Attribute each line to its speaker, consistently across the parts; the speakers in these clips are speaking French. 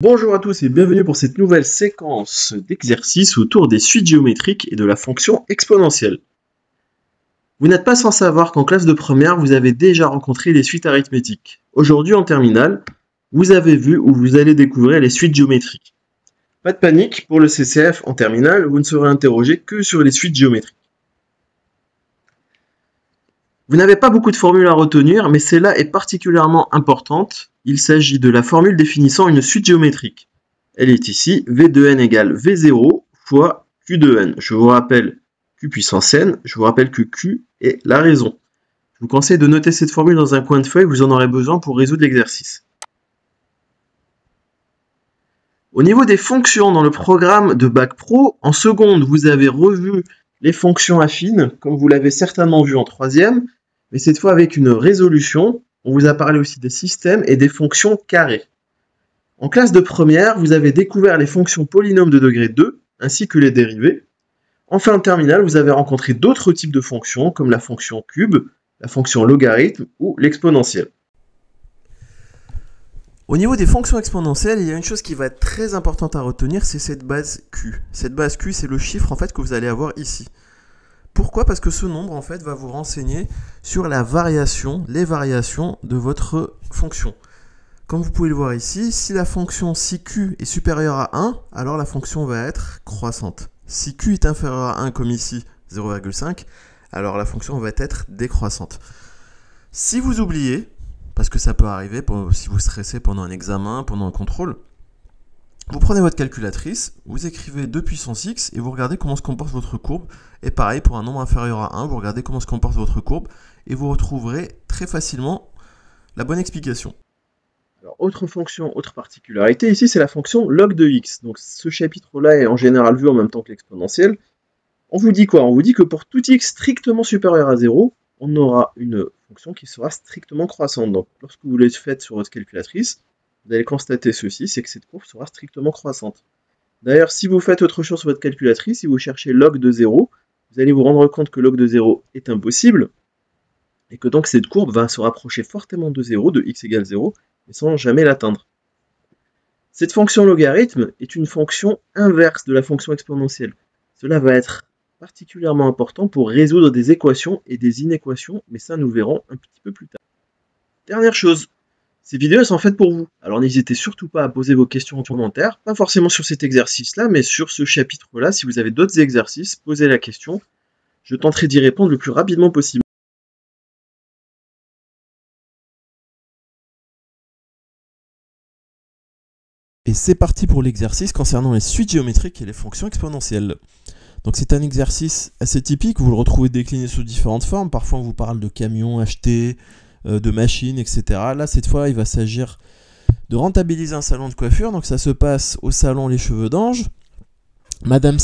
Speaker 1: Bonjour à tous et bienvenue pour cette nouvelle séquence d'exercices autour des suites géométriques et de la fonction exponentielle. Vous n'êtes pas sans savoir qu'en classe de première, vous avez déjà rencontré les suites arithmétiques. Aujourd'hui, en terminale, vous avez vu ou vous allez découvrir les suites géométriques. Pas de panique, pour le CCF en terminale, vous ne serez interrogé que sur les suites géométriques. Vous n'avez pas beaucoup de formules à retenir, mais celle-là est particulièrement importante. Il s'agit de la formule définissant une suite géométrique. Elle est ici, V de n égale V0 fois Q de n. Je vous rappelle Q puissance n, je vous rappelle que Q est la raison. Je vous conseille de noter cette formule dans un coin de feuille, vous en aurez besoin pour résoudre l'exercice. Au niveau des fonctions dans le programme de Bac Pro, en seconde, vous avez revu les fonctions affines, comme vous l'avez certainement vu en troisième, mais cette fois avec une résolution. On vous a parlé aussi des systèmes et des fonctions carrées. En classe de première, vous avez découvert les fonctions polynômes de degré 2, ainsi que les dérivées. Enfin, en terminale, vous avez rencontré d'autres types de fonctions, comme la fonction cube, la fonction logarithme ou l'exponentielle. Au niveau des fonctions exponentielles, il y a une chose qui va être très importante à retenir, c'est cette base Q. Cette base Q, c'est le chiffre en fait que vous allez avoir ici. Pourquoi? Parce que ce nombre en fait va vous renseigner sur les variations de votre fonction. Comme vous pouvez le voir ici, si la fonction si Q est supérieure à 1, alors la fonction va être croissante. Si Q est inférieur à 1, comme ici, 0,5, alors la fonction va être décroissante. Si vous oubliez, parce que ça peut arriver si vous stressez pendant un examen, pendant un contrôle, vous prenez votre calculatrice, vous écrivez 2 puissance x et vous regardez comment se comporte votre courbe. Et pareil, pour un nombre inférieur à 1, vous regardez comment se comporte votre courbe et vous retrouverez très facilement la bonne explication. Alors, autre fonction, autre particularité, ici c'est la fonction log de x. Donc ce chapitre-là est en général vu en même temps que l'exponentielle. On vous dit quoi? On vous dit que pour tout x strictement supérieur à 0, on aura une fonction qui sera strictement croissante. Donc lorsque vous le faites sur votre calculatrice, vous allez constater ceci, c'est que cette courbe sera strictement croissante. D'ailleurs, si vous faites autre chose sur votre calculatrice, si vous cherchez log de 0, vous allez vous rendre compte que log de 0 est impossible, et que donc cette courbe va se rapprocher fortement de 0, de x égale 0, mais sans jamais l'atteindre. Cette fonction logarithme est une fonction inverse de la fonction exponentielle. Cela va être particulièrement important pour résoudre des équations et des inéquations, mais ça nous verrons un petit peu plus tard. Dernière chose, ces vidéos sont faites pour vous, alors n'hésitez surtout pas à poser vos questions en commentaire, pas forcément sur cet exercice-là, mais sur ce chapitre-là. Si vous avez d'autres exercices, posez la question, je tenterai d'y répondre le plus rapidement possible.
Speaker 2: Et c'est parti pour l'exercice concernant les suites géométriques et les fonctions exponentielles. Donc c'est un exercice assez typique, vous le retrouvez décliné sous différentes formes, parfois on vous parle de camions achetés, de machines, etc. Là, cette fois, il va s'agir de rentabiliser un salon de coiffure. Donc ça se passe au salon Les Cheveux d'Ange. Madame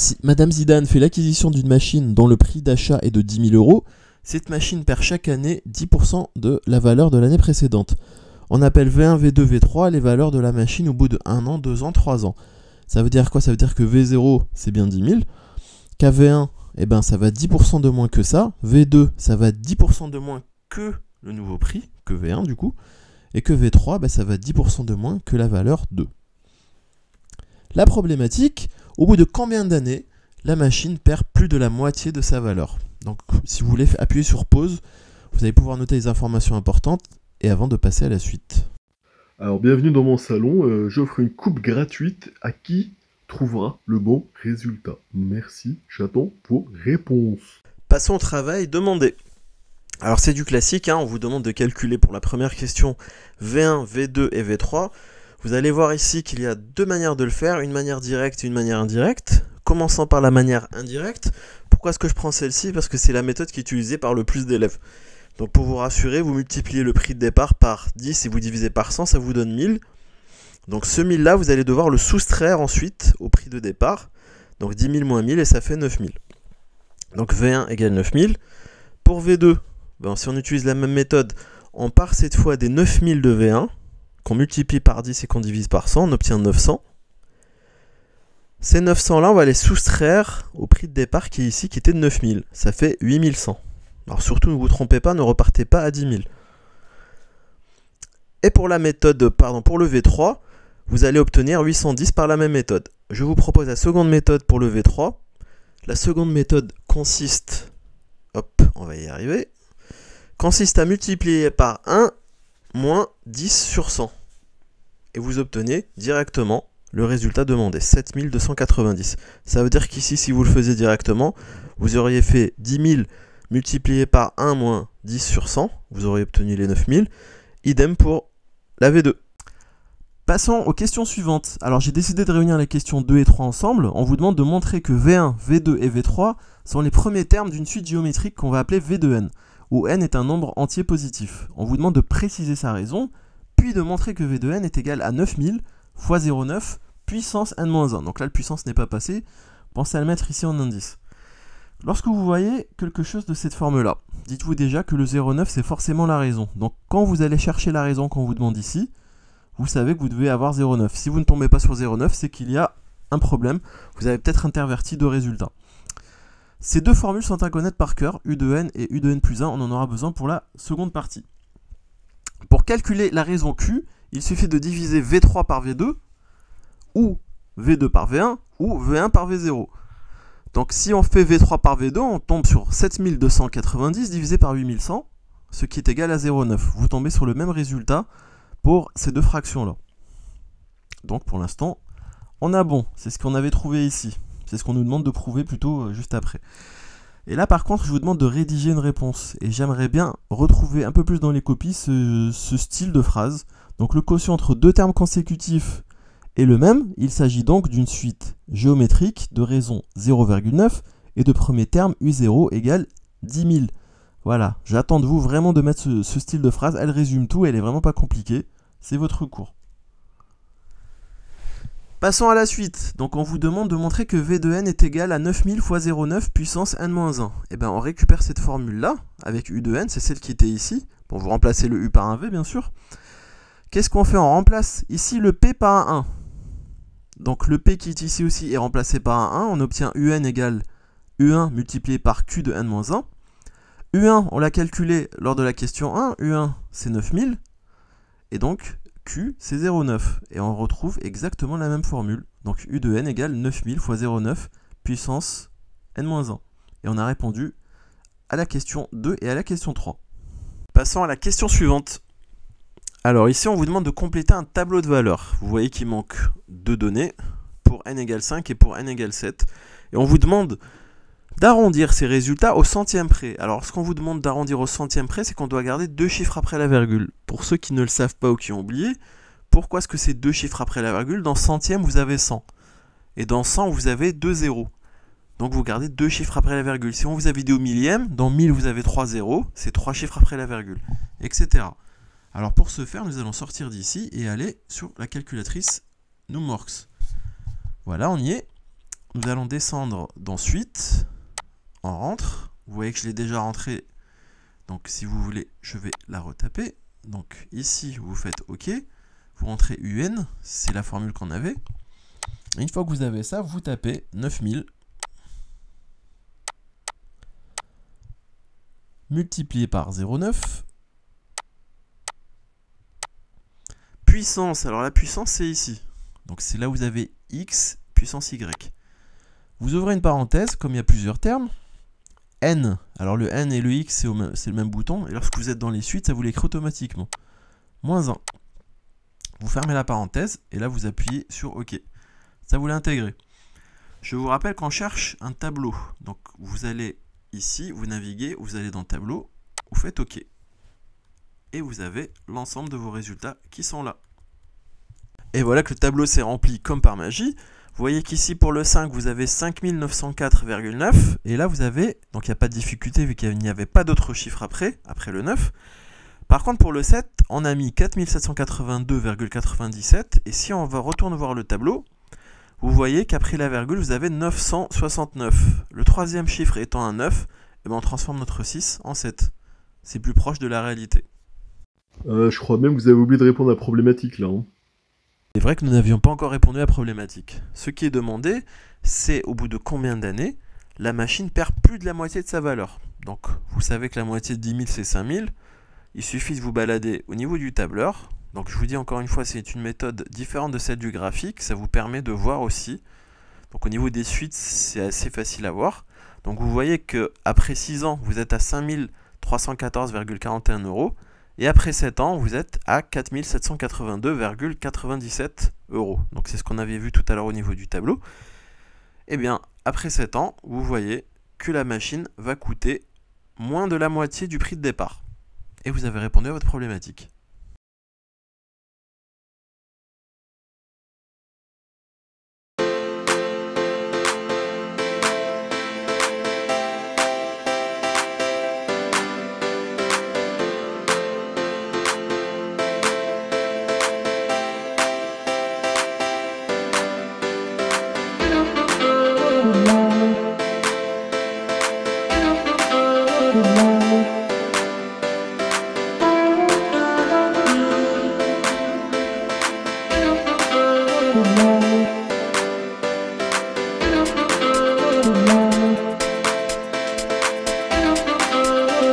Speaker 2: Zidane fait l'acquisition d'une machine dont le prix d'achat est de 10 000 euros. Cette machine perd chaque année 10% de la valeur de l'année précédente. On appelle V1, V2, V3 les valeurs de la machine au bout de 1 an, 2 ans, 3 ans. Ça veut dire quoi? Ça veut dire que V0, c'est bien 10 000. KV1, eh ben, ça va 10% de moins que ça. V2, ça va 10% de moins que le nouveau prix, que V1 du coup, et que V3, bah, ça va 10% de moins que la valeur 2. La problématique, au bout de combien d'années la machine perd plus de la moitié de sa valeur? Donc si vous voulez appuyer sur pause, vous allez pouvoir noter les informations importantes, et avant de passer à la suite.
Speaker 3: Alors bienvenue dans mon salon, j'offre une coupe gratuite à qui trouvera le bon résultat. Merci, j'attends vos réponses.
Speaker 2: Passons au travail demandé. Alors c'est du classique, on vous demande de calculer pour la première question V1, V2 et V3. Vous allez voir ici qu'il y a deux manières de le faire, une manière directe et une manière indirecte. Commençant par la manière indirecte. Pourquoi est-ce que je prends celle-ci? Parce que c'est la méthode qui est utilisée par le plus d'élèves. Donc pour vous rassurer, vous multipliez le prix de départ par 10 et vous divisez par 100, ça vous donne 1000. Donc ce 1000 là, vous allez devoir le soustraire ensuite au prix de départ. Donc 10 000 moins 1000 et ça fait 9000. Donc V1 égale 9000. Pour V2, si on utilise la même méthode, on part cette fois des 9000 de V1, qu'on multiplie par 10 et qu'on divise par 100, on obtient 900. Ces 900 là, on va les soustraire au prix de départ qui est ici, qui était de 9000. Ça fait 8100. Alors surtout, ne vous trompez pas, ne repartez pas à 10 000. Et pour la méthode, pour le V3,
Speaker 1: vous allez obtenir 810 par la même méthode. Je vous propose la seconde méthode pour le V3. La seconde méthode consiste, hop, on va y arriver, consiste à multiplier par 1 moins 10 sur 100. Et vous obtenez directement le résultat demandé, 7290. Ça veut dire qu'ici, si vous le faisiez directement, vous auriez fait 10 000 multiplié par 1 moins 10 sur 100, vous auriez obtenu les 9000. Idem pour la V2. Passons aux questions suivantes. Alors j'ai décidé de réunir les questions 2 et 3 ensemble. On vous demande de montrer que V1, V2 et V3 sont les premiers termes d'une suite géométrique qu'on va appeler V de n, où n est un nombre entier positif. On vous demande de préciser sa raison, puis de montrer que V de n est égal à 9000 fois 0,9 puissance n-1. Donc là, le puissance n'est pas passé. Pensez à le mettre ici en indice. Lorsque vous voyez quelque chose de cette forme-là, dites-vous déjà que le 0,9 c'est forcément la raison. Donc quand vous allez chercher la raison qu'on vous demande ici, vous savez que vous devez avoir 0,9. Si vous ne tombez pas sur 0,9, c'est qu'il y a un problème. Vous avez peut-être interverti deux résultats. Ces deux formules sont à connaître par cœur, U de n et U de n plus 1. On en aura besoin pour la seconde partie. Pour calculer la raison Q, il suffit de diviser V3 par V2, ou V2 par V1, ou V1 par V0. Donc si on fait V3 par V2, on tombe sur 7290 divisé par 8100, ce qui est égal à 0,9. Vous tombez sur le même résultat pour ces deux fractions-là. Donc pour l'instant, on a bon. C'est ce qu'on avait trouvé ici. C'est ce qu'on nous demande de prouver plutôt juste après. Et là par contre, je vous demande de rédiger une réponse. Et j'aimerais bien retrouver un peu plus dans les copies ce style de phrase. Donc le quotient entre deux termes consécutifs est le même. Il s'agit donc d'une suite géométrique de raison 0,9 et de premier terme U0 égale 10 000. Voilà, j'attends de vous vraiment de mettre ce style de phrase. Elle résume tout, elle est vraiment pas compliquée. C'est votre cours. Passons à la suite. Donc on vous demande de montrer que V de n est égal à 9000 fois 0,9 puissance n-1. Et bien on récupère cette formule-là, avec U de n, c'est celle qui était ici. Bon, vous remplacez le U par un V, bien sûr. Qu'est-ce qu'on fait? On remplace ici le P par un 1. Donc le P qui est ici aussi est remplacé par un 1. On obtient UN égale U1 multiplié par Q de n-1. U1, on l'a calculé lors de la question 1. U1, c'est 9000. Et donc, Q, c'est 0,9. Et on retrouve exactement la même formule. Donc U de n égale 9000 fois 0,9 puissance n-1. Et on a répondu à la question 2 et à la question 3. Passons à la question suivante. Alors ici, on vous demande de compléter un tableau de valeurs. Vous voyez qu'il manque deux données pour n égale 5 et pour n égale 7. Et on vous demande d'arrondir ces résultats au centième près. Alors ce qu'on vous demande d'arrondir au centième près, c'est qu'on doit garder deux chiffres après la virgule. Pour ceux qui ne le savent pas ou qui ont oublié, pourquoi est-ce que c'est deux chiffres après la virgule? Dans centième, vous avez 100. Et dans 100, vous avez 2 zéros. Donc vous gardez deux chiffres après la virgule. Si on vous avait dit au millième, dans 1000, vous avez 3 zéros. C'est 3 chiffres après la virgule, etc. Alors pour ce faire, nous allons sortir d'ici et aller sur la calculatrice Numworks. Voilà, on y est. Nous allons descendre dans Suite. On rentre. Vous voyez que je l'ai déjà rentré. Donc si vous voulez, je vais la retaper. Donc ici, vous faites OK. Vous rentrez UN, c'est la formule qu'on avait. Et une fois que vous avez ça, vous tapez 9000 multiplié par 0,9 puissance. Alors la puissance, c'est ici. Donc c'est là où vous avez x puissance y. Vous ouvrez une parenthèse, comme il y a plusieurs termes. N, alors le N et le X, c'est le même bouton. Et lorsque vous êtes dans les suites, ça vous l'écrit automatiquement. Moins 1. Vous fermez la parenthèse, et là vous appuyez sur OK. Ça vous l'intègrez. Je vous rappelle qu'on cherche un tableau. Donc vous allez ici, vous naviguez, vous allez dans Tableau, vous faites OK. Et vous avez l'ensemble de vos résultats qui sont là. Et voilà que le tableau s'est rempli comme par magie. Vous voyez qu'ici pour le 5, vous avez 5904,9. Et là, vous avez, donc il n'y a pas de difficulté vu qu'il n'y avait pas d'autres chiffres après le 9. Par contre, pour le 7, on a mis 4782,97. Et si on retourne voir le tableau, vous voyez qu'après la virgule, vous avez 969. Le troisième chiffre étant un 9, et bien on transforme notre 6 en 7. C'est plus proche de la réalité.
Speaker 3: Je crois même que vous avez oublié de répondre à la problématique là. Hein.
Speaker 1: C'est vrai que nous n'avions pas encore répondu à la problématique. Ce qui est demandé, c'est au bout de combien d'années la machine perd plus de la moitié de sa valeur. Donc, vous savez que la moitié de 10 000, c'est 5 000. Il suffit de vous balader au niveau du tableur, Donc je vous dis encore une fois, c'est une méthode différente de celle du graphique, ça vous permet de voir aussi. Donc au niveau des suites, c'est assez facile à voir. Donc vous voyez que après 6 ans, vous êtes à 5314,41 €, et après 7 ans, vous êtes à 4782,97 €. Donc c'est ce qu'on avait vu tout à l'heure au niveau du tableau. Et bien, après 7 ans, vous voyez que la machine va coûter moins de la moitié du prix de départ. Et vous avez répondu à votre problématique.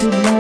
Speaker 4: Good